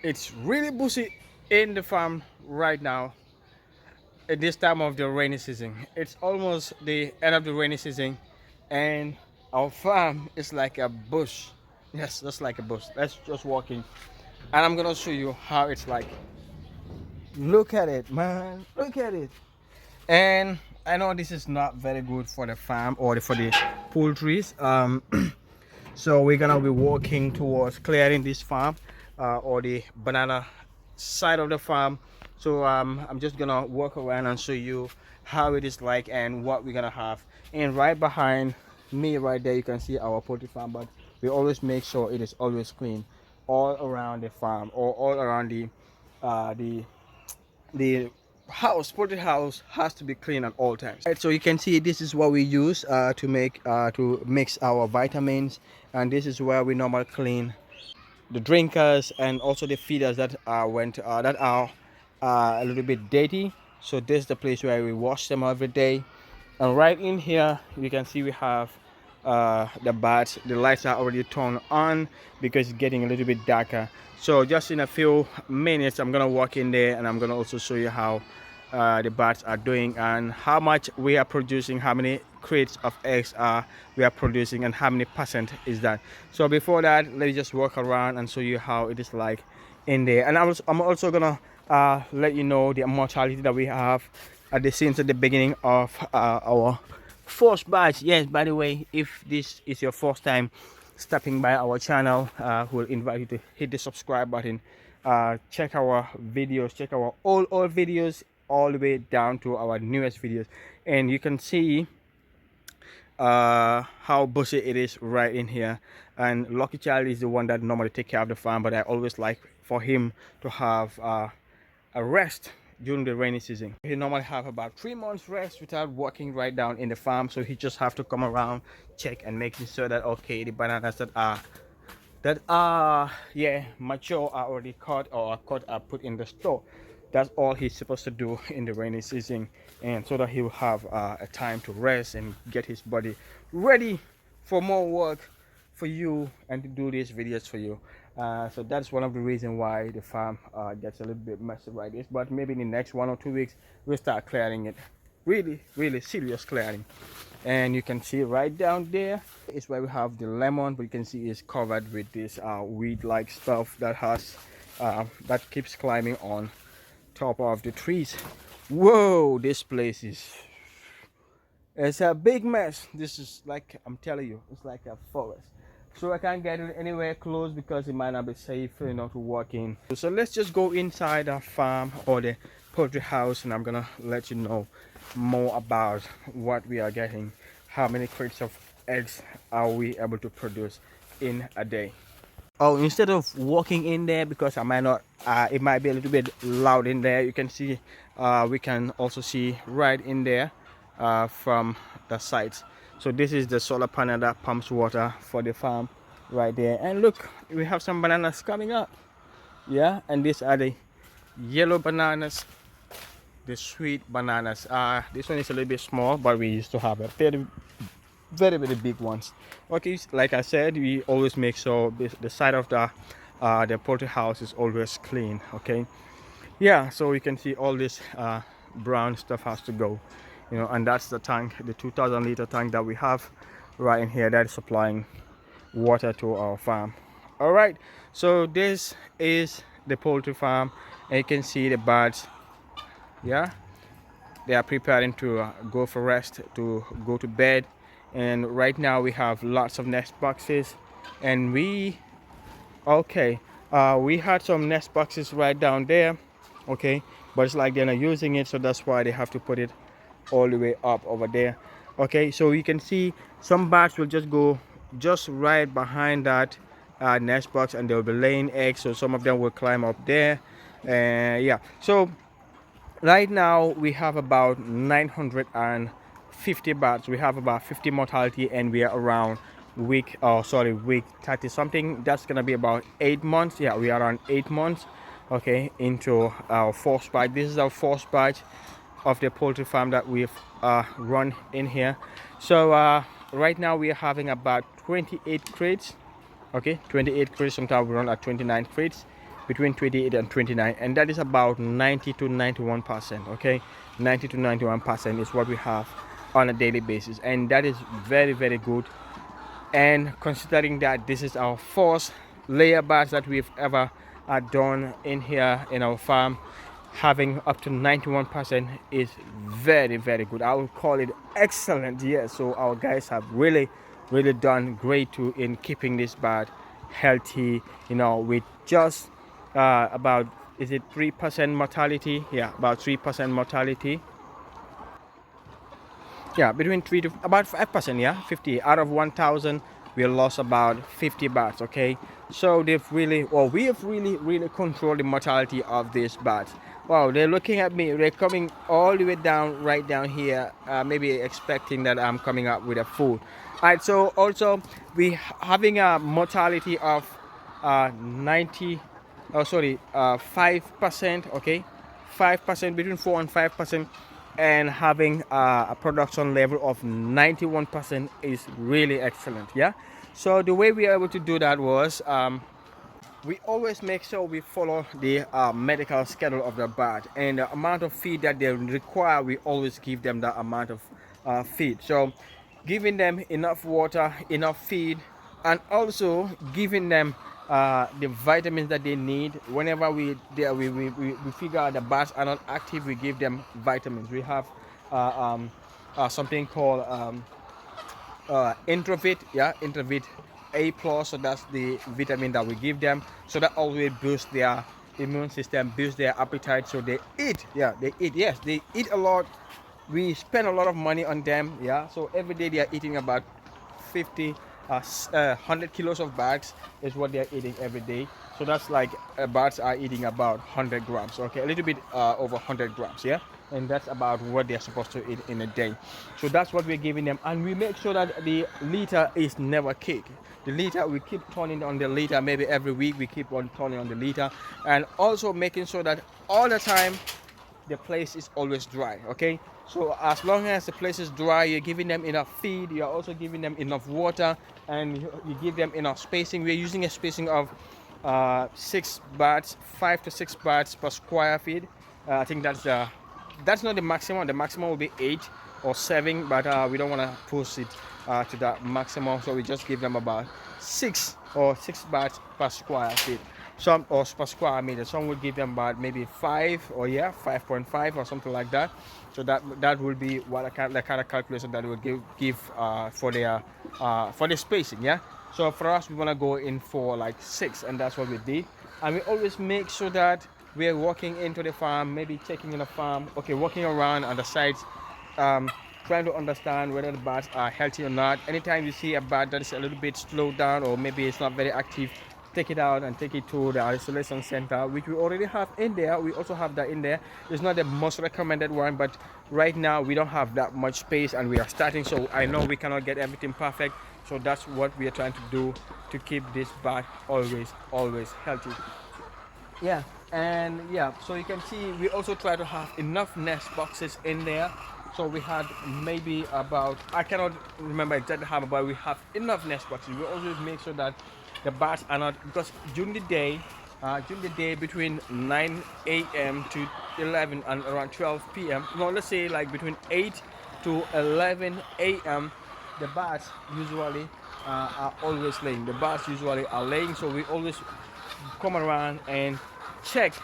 It's really busy in the farm right now at this time of the rainy season. It's almost the end of the rainy season, and our farm is like a bush. Yes, just like a bush. Let's just walk in, and I'm gonna show you how it's like. Look at it, man. Look at it. And I know this is not very good for the farm or for the poultry. So we're gonna be walking towards clearing this farm or the banana side of the farm. So I'm just gonna walk around and show you how it is like and what we're gonna have. And right behind me right there you can see our poultry farm, but we always make sure it is always clean all around the farm or all around uh, the the poultry house has to be clean at all times. Right, so you can see this is what we use to mix our vitamins, and this is where we normally clean the drinkers and also the feeders that are a little bit dirty. So this is the place where we wash them every day. And right in here you can see we have the bats. The lights are already turned on because it's getting a little bit darker. So just in a few minutes I'm gonna walk in there and I'm gonna also show you how the bats are doing and how much we are producing, how many crates of eggs we are producing, and how many percent is that. So before that, let me just walk around and show you how it is like in there. And I'm also gonna let you know the mortality that we have at the beginning of our first batch. Yes, by the way, if this is your first time stopping by our channel, we'll invite you to hit the subscribe button, check our videos, check our old videos all the way down to our newest videos, and you can see how busy it is right in here. And Lucky Child is the one that normally take care of the farm, but I always like for him to have a rest during the rainy season. He normally have about 3 months rest without working right down in the farm, so he just have to come around, check, and making sure that okay, the bananas that are yeah mature are already cut or are put in the store. That's all he's supposed to do in the rainy season, and so that he will have a time to rest and get his body ready for more work for you and to do these videos for you. So that's one of the reasons why the farm gets a little bit messy like this, but maybe in the next 1 or 2 weeks we'll start clearing it, really serious clearing. And you can see right down there is where we have the lemon, but you can see it's covered with this weed like stuff that has that keeps climbing on top of the trees. Whoa, this place it's a big mess. This is like, I'm telling you, it's like a forest. So I can't get anywhere close because it might not be safe, you know, to walk in. So let's just go inside our farm or the poultry house, and I'm gonna let you know more about what we are getting, how many crates of eggs are we able to produce in a day. Oh, instead of walking in there, because I might not it might be a little bit loud in there, you can see we can also see right in there from the sides. So this is the solar panel that pumps water for the farm right there. And look, we have some bananas coming up. Yeah, and these are the yellow bananas, the sweet bananas. This one is a little bit small, but we used to have a very big ones. Okay, like I said, we always make sure the side of the poultry house is always clean. Okay, yeah, so you can see all this brown stuff has to go, you know, and that's the tank, the 2,000-liter tank that we have right in here that is supplying water to our farm. All right, so this is the poultry farm, and you can see the birds. Yeah, they are preparing to go for rest, to go to bed. And right now we have lots of nest boxes, and we had some nest boxes right down there, okay, but it's like they're not using it, so that's why they have to put it all the way up over there. Okay, so you can see some bats will just go just right behind that nest box, and they'll be laying eggs, so some of them will climb up there. And yeah, so right now we have about 950 bats. We have about 50 mortality, and we are around week 30 something. That's gonna be about 8 months. Yeah, we are around 8 months, okay, into our first batch. This is our first batch of the poultry farm that we've run in here. So right now we are having about 28 crates. Okay, 28 crates. Sometimes we run at 29 crates, between 28 and 29, and that is about 90 to 91%. Okay, 90 to 91% is what we have on a daily basis, and that is very, very good. And considering that this is our first layer batch that we've ever done in here in our farm, having up to 91% is very, very good. I would call it excellent. Yeah, so our guys have really done great too in keeping this bird healthy, you know, with just about, is it 3% mortality? Yeah, about 3% mortality. Yeah, between 3 to about 5%. Yeah, 50 out of 1,000 we lost about 50 bats. Okay, so they've really, well, we have really controlled the mortality of these bats. Wow, they're looking at me, they're coming all the way down, right down here, maybe expecting that I'm coming up with a food. All right, so also we having a mortality of 90, oh sorry, 5%. Okay, 5%, between 4 and 5%, and having a production level of 91% is really excellent. Yeah, so the way we are able to do that was we always make sure we follow the medical schedule of the bird, and the amount of feed that they require, we always give them that amount of feed. So giving them enough water, enough feed, and also giving them the vitamins that they need. Whenever we figure out the bats are not active, we give them vitamins. We have something called introvit. Yeah, introvit A plus, so that's the vitamin that we give them, so that always boosts their immune system, boosts their appetite. So they eat. Yeah, they eat. Yes, they eat a lot. We spend a lot of money on them. Yeah, so every day they are eating about 50 100 kilos of bags is what they're eating every day. So that's like birds are eating about 100 grams. Okay, a little bit over 100 grams. Yeah, and that's about what they're supposed to eat in a day. So that's what we're giving them, and we make sure that the litter is never kicked. The litter, we keep turning on the litter, maybe every week we keep on turning on the litter, and also making sure that all the time the place is always dry. Okay, so as long as the place is dry, you're giving them enough feed, you're also giving them enough water, and you give them enough spacing. We're using a spacing of 6 bats, 5 to 6 bats per square feet. I think that's not the maximum. The maximum will be 8 or 7, but we don't want to push it to that maximum, so we just give them about 6 bats per square feet. Some, or per square meter, some would give them about maybe 5, or yeah, 5.5 or something like that. So that will be what the kind of calculation that will give for the spacing. Yeah, so for us, we want to go in for like 6, and that's what we did. And we always make sure that we're walking into the farm, maybe checking in the farm, okay, walking around on the sides, trying to understand whether the bats are healthy or not. Anytime you see a bat that is a little bit slowed down, or maybe it's not very active, take it out and take it to the isolation center, which we already have in there. We also have that in there. It's not the most recommended one, but right now we don't have that much space and we are starting, so I know we cannot get everything perfect. So that's what we are trying to do to keep this bat always healthy. Yeah, and yeah, so you can see we also try to have enough nest boxes in there. So we had maybe about, I cannot remember exactly how, but we have enough nest boxes. We always make sure that the bats are not, because during the day between 9 a.m. to 11 and around 12 p.m. No, let's say like between 8 to 11 a.m. the bats usually are always laying. The bats usually are laying, so we always come around and check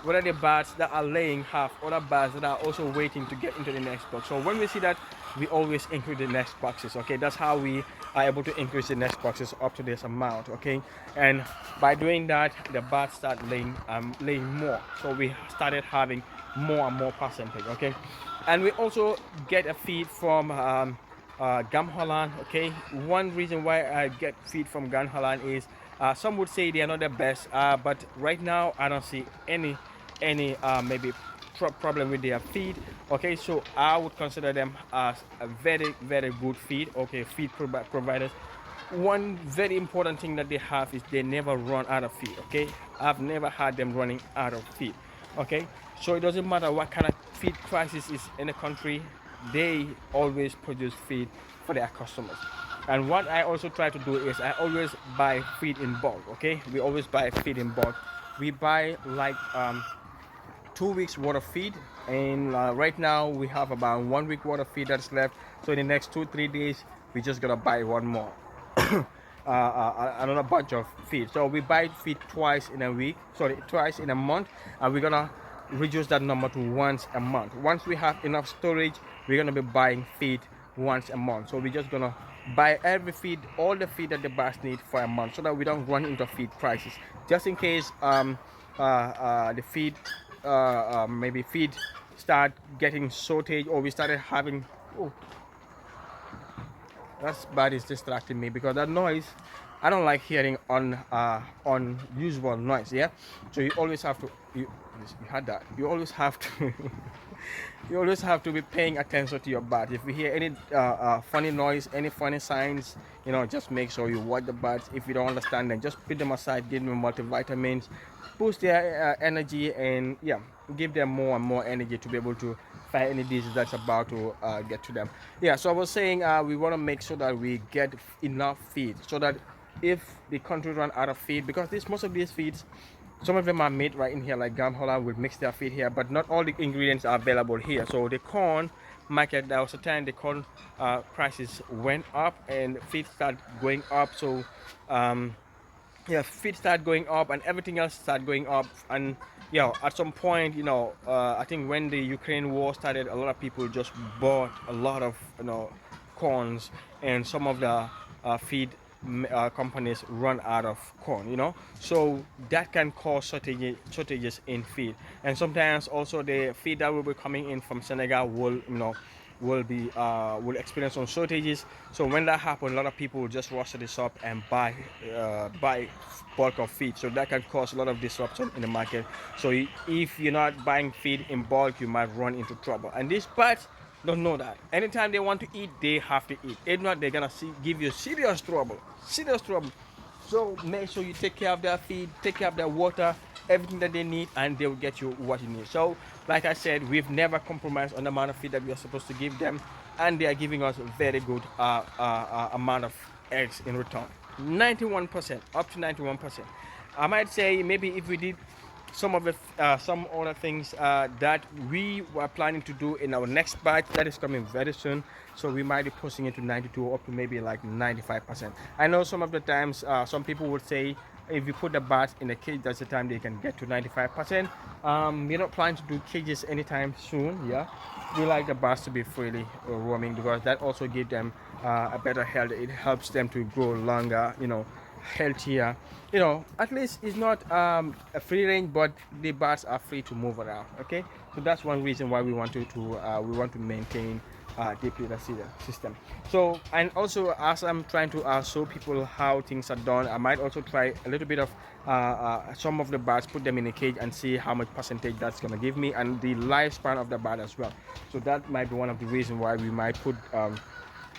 whether the bats that are laying have other bats that are also waiting to get into the nest box. So when we see that, we always increase the nest boxes. Okay, that's how we are able to increase the nest boxes up to this amount. Okay, and by doing that, the bats start laying more. So we started having more and more percentage. Okay, and we also get a feed from Gam Holland. Okay, one reason why I get feed from Gam Holland is some would say they are not the best, but right now I don't see any maybe problem with their feed. Okay, so I would consider them as a very good feed. Okay, feed providers. One very important thing that they have is they never run out of feed. Okay, I've never had them running out of feed. Okay, so it doesn't matter what kind of feed crisis is in the country, they always produce feed for their customers. And what I also try to do is I always buy feed in bulk. Okay, we always buy feed in bulk we buy like 2 weeks worth of feed, and right now we have about 1 week worth of feed that's left. So in the next 2-3 days we just gonna buy one more another bunch of feed. So we buy feed twice in a week, sorry, twice in a month, and we're gonna reduce that number to once a month. Once we have enough storage, we're gonna be buying feed once a month. So we're just gonna buy every feed, all the feed that the birds need for a month, so that we don't run into feed crisis, just in case the feed maybe feed start getting shortage, or we started having, oh, that's bad, is distracting me because that noise, I don't like hearing unusual noise. Yeah, so you always have to, you had that, you always have to you always have to be paying attention to your birds. If you hear any funny noise, any funny signs, just make sure you watch the birds. If you don't understand them, just put them aside, give them multivitamins, boost their energy, and yeah, give them more and more energy to be able to fight any disease that's about to get to them. Yeah, so I was saying we want to make sure that we get enough feed, so that if the country run out of feed, because most of these feeds, some of them are made right in here, like Gambia will mix their feed here, but not all the ingredients are available here. So the corn market, there was a time the corn prices went up and feed started going up. So yeah, feed started going up and everything else started going up. And at some point, I think when the Ukraine war started, a lot of people just bought a lot of corns, and some of the feed companies run out of corn. So that can cause shortages in feed. And sometimes also the feed that will be coming in from Senegal will experience some shortages. So when that happens, a lot of people will just rush to the shop and buy bulk of feed. So that can cause a lot of disruption in the market. So if you're not buying feed in bulk, you might run into trouble. And these birds don't know that. Anytime they want to eat, they have to eat. If not, they're gonna give you serious trouble. Serious trouble. So make sure you take care of their feed, take care of their water, everything that they need, and they will get you what you need. So like I said, we've never compromised on the amount of feed that we are supposed to give them, and they are giving us a very good amount of eggs in return. 91%, up to 91%. I might say maybe if we did some of the some other things that we were planning to do in our next batch that is coming very soon, so we might be pushing it to 92, up to maybe like 95%. I know some of the times some people would say if you put the bats in a cage, that's the time they can get to 95%. We're not planning to do cages anytime soon. Yeah, we like the bats to be freely roaming, because that also gives them a better health. It helps them to grow longer, healthier. At least it's not a free range, but the bats are free to move around. Okay, so that's one reason why we want to maintain the feeder system. So, and also, as I'm trying to show people how things are done, I might also try a little bit of some of the bats, put them in a cage and see how much percentage that's going to give me, and the lifespan of the bat as well. So that might be one of the reasons why we might put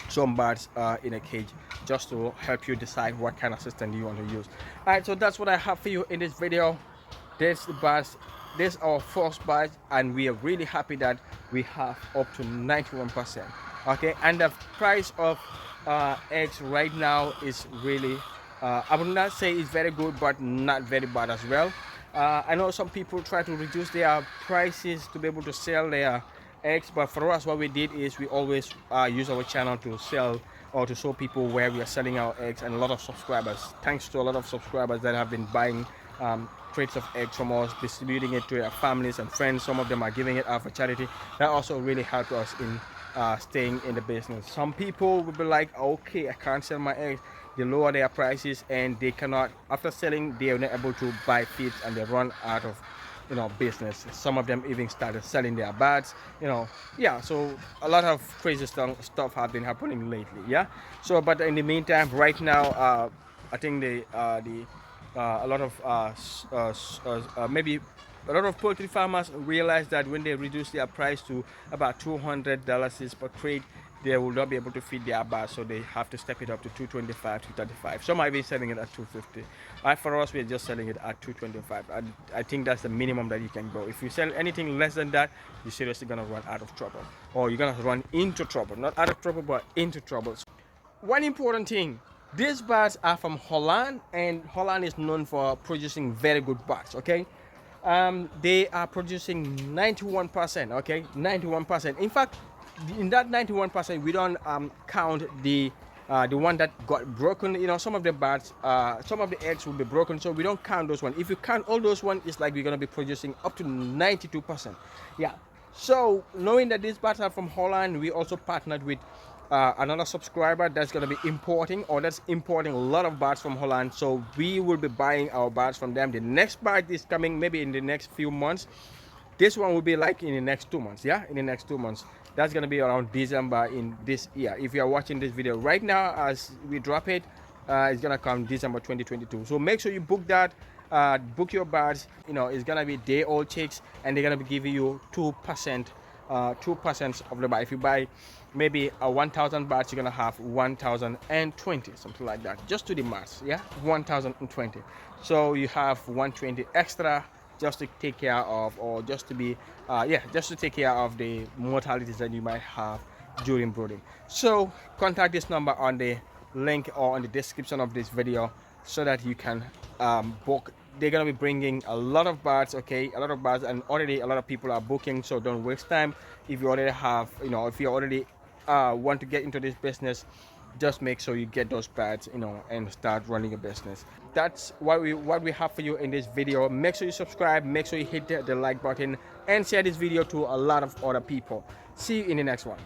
some birds in a cage, just to help you decide what kind of system you want to use. All right, so that's what I have for you in this video. This is our first batch, and we are really happy that we have up to 91%. Okay, and the price of eggs right now is really I would not say it's very good, but not very bad as well. I know some people try to reduce their prices to be able to sell their eggs, but for us, what we did is we always use our channel to sell or to show people where we are selling our eggs, and a lot of subscribers, thanks to a lot of subscribers that have been buying crates of eggs from us, distributing it to their families and friends. Some of them are giving it out for charity. That also really helped us in staying in the business. Some people will be like, okay, I can't sell my eggs. They lower their prices, and they cannot, after selling, they are not able to buy feeds, and they run out of business. Some of them even started selling their bats. Yeah, so a lot of crazy stuff have been happening lately. Yeah, so but in the meantime, right now, I think a lot of maybe a lot of poultry farmers realize that when they reduce their price to about $200 per crate, they will not be able to feed their bats, so they have to step it up to 225, 235. Some might be selling it at 250. For us, we're just selling it at 225. I think that's the minimum that you can go. If you sell anything less than that, you're seriously gonna run out of trouble, or you're gonna run into trouble. Not out of trouble, but into trouble. One important thing: These birds are from Holland, and Holland is known for producing very good birds. Okay, they are producing 91%. Okay, 91%. In fact, in that 91%, we don't count the one that got broken. You know, some of the birds, some of the eggs will be broken, so we don't count those ones. If you count all those ones, it's like we're gonna be producing up to 92%. Yeah. So knowing that these birds are from Holland, we also partnered with another subscriber that's going to be importing, or that's importing a lot of birds from Holland. So we will be buying our birds from them. The next bird is coming maybe in the next few months. This one will be like in the next 2 months. Yeah, in the next 2 months. That's going to be around December in this year. If you are watching this video right now as we drop it, it's going to come December 2022. So make sure you book that. Book your birds. You know, it's going to be day-old chicks, and they're going to be giving you 2%. 2% of the buy. If you buy maybe a 1,000 bahts, you're gonna have 1,020, something like that, just to the mass. Yeah, 1,020. So you have 120 extra just to take care of, or just to be just to take care of the mortalities that you might have during brooding. So contact this number on the link or on the description of this video so that you can book. They're gonna be bringing a lot of birds, okay, a lot of birds, and already a lot of people are booking. So don't waste time. If you already have, you know, if you already want to get into this business, just make sure you get those birds, you know, and start running a business. That's what we have for you in this video. Make sure you subscribe, make sure you hit the like button, and share this video to a lot of other people. See you in the next one.